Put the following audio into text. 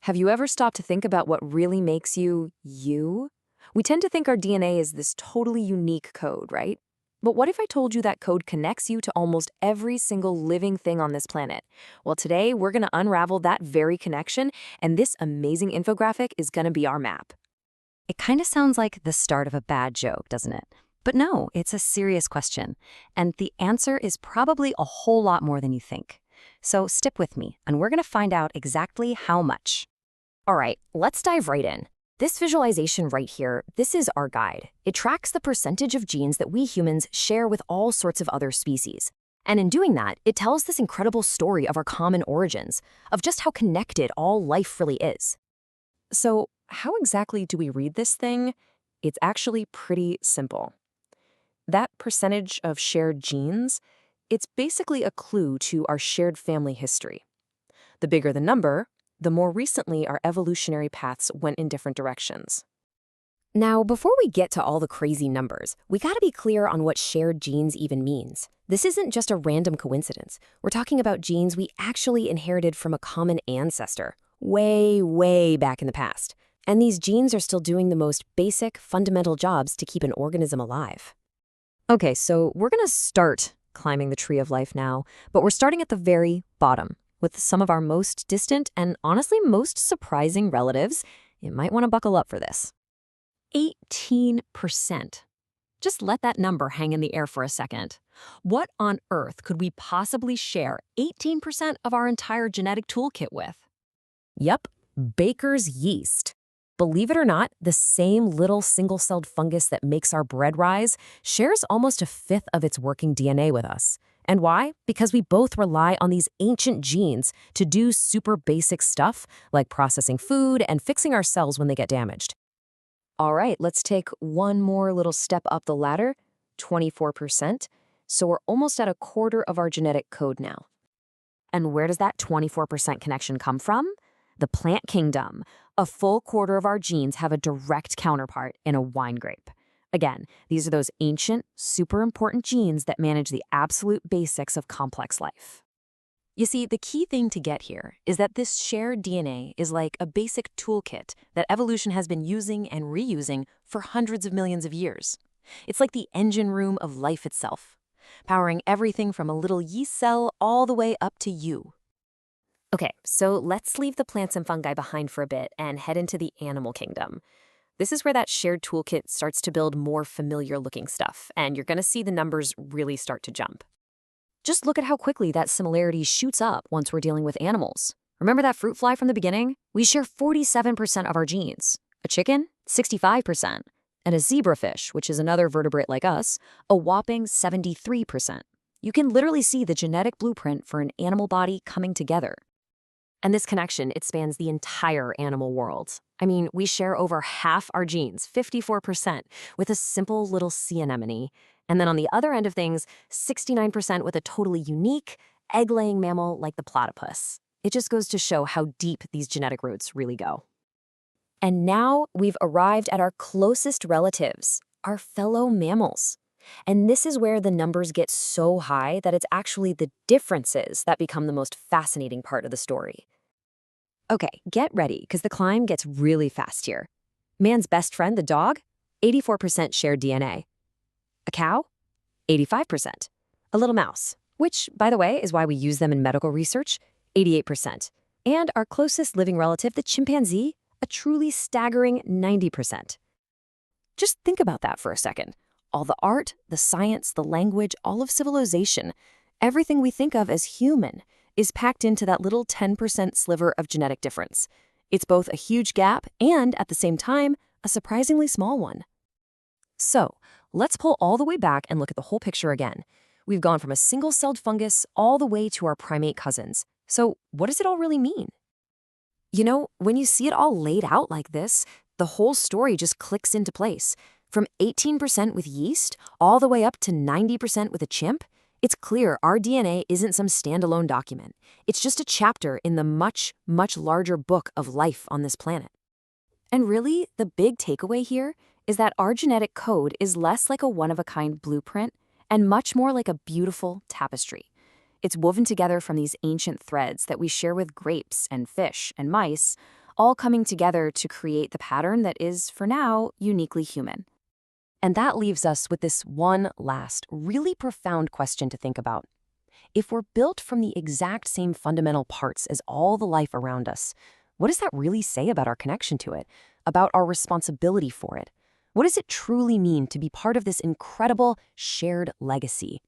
Have you ever stopped to think about what really makes you, you? We tend to think our DNA is this totally unique code, right? But what if I told you that code connects you to almost every single living thing on this planet? Well, today we're going to unravel that very connection, and this amazing infographic is going to be our map. It kind of sounds like the start of a bad joke, doesn't it? But no, it's a serious question. And the answer is probably a whole lot more than you think. So stick with me, and we're going to find out exactly how much. All right, let's dive right in. This visualization right here, this is our guide. It tracks the percentage of genes that we humans share with all sorts of other species. And in doing that, it tells this incredible story of our common origins, of just how connected all life really is. So, how exactly do we read this thing? It's actually pretty simple. That percentage of shared genes, it's basically a clue to our shared family history. The bigger the number, the more recently our evolutionary paths went in different directions. Now, before we get to all the crazy numbers, we gotta be clear on what shared genes even means. This isn't just a random coincidence. We're talking about genes we actually inherited from a common ancestor, way, way back in the past. And these genes are still doing the most basic, fundamental jobs to keep an organism alive. Okay, so we're going to start climbing the tree of life now, but we're starting at the very bottom with some of our most distant and honestly most surprising relatives. You might want to buckle up for this. 18%. Just let that number hang in the air for a second. What on earth could we possibly share 18% of our entire genetic toolkit with? Yup, baker's yeast. Believe it or not, the same little single-celled fungus that makes our bread rise shares almost a fifth of its working DNA with us. And why? Because we both rely on these ancient genes to do super basic stuff like processing food and fixing our cells when they get damaged. All right, let's take one more little step up the ladder, 24%. So we're almost at a quarter of our genetic code now. And where does that 24% connection come from? The plant kingdom. A full quarter of our genes have a direct counterpart in a wine grape. Again, these are those ancient, super important genes that manage the absolute basics of complex life. You see, the key thing to get here is that this shared DNA is like a basic toolkit that evolution has been using and reusing for hundreds of millions of years. It's like the engine room of life itself, powering everything from a little yeast cell all the way up to you. Okay, so let's leave the plants and fungi behind for a bit and head into the animal kingdom. This is where that shared toolkit starts to build more familiar-looking stuff, and you're going to see the numbers really start to jump. Just look at how quickly that similarity shoots up once we're dealing with animals. Remember that fruit fly from the beginning? We share 47% of our genes. A chicken, 65%. And a zebrafish, which is another vertebrate like us, a whopping 73%. You can literally see the genetic blueprint for an animal body coming together. And this connection, it spans the entire animal world. I mean, we share over half our genes, 54%, with a simple little sea anemone. And then on the other end of things, 69% with a totally unique, egg-laying mammal like the platypus. It just goes to show how deep these genetic roots really go. And now we've arrived at our closest relatives, our fellow mammals. And this is where the numbers get so high that it's actually the differences that become the most fascinating part of the story. Okay, get ready, because the climb gets really fast here. Man's best friend, the dog, 84% shared DNA. A cow, 85%. A little mouse, which, by the way, is why we use them in medical research, 88%. And our closest living relative, the chimpanzee, a truly staggering 90%. Just think about that for a second. All the art, the science, the language, all of civilization, everything we think of as human is packed into that little 10% sliver of genetic difference. It's both a huge gap and, at the same time, a surprisingly small one. So, let's pull all the way back and look at the whole picture again. We've gone from a single-celled fungus all the way to our primate cousins. So, what does it all really mean? You know, when you see it all laid out like this, the whole story just clicks into place. From 18% with yeast all the way up to 90% with a chimp, it's clear our DNA isn't some standalone document. It's just a chapter in the much, much larger book of life on this planet. And really, the big takeaway here is that our genetic code is less like a one-of-a-kind blueprint and much more like a beautiful tapestry. It's woven together from these ancient threads that we share with grapes and fish and mice, all coming together to create the pattern that is, for now, uniquely human. And that leaves us with this one last, really profound question to think about. If we're built from the exact same fundamental parts as all the life around us, what does that really say about our connection to it, about our responsibility for it? What does it truly mean to be part of this incredible shared legacy?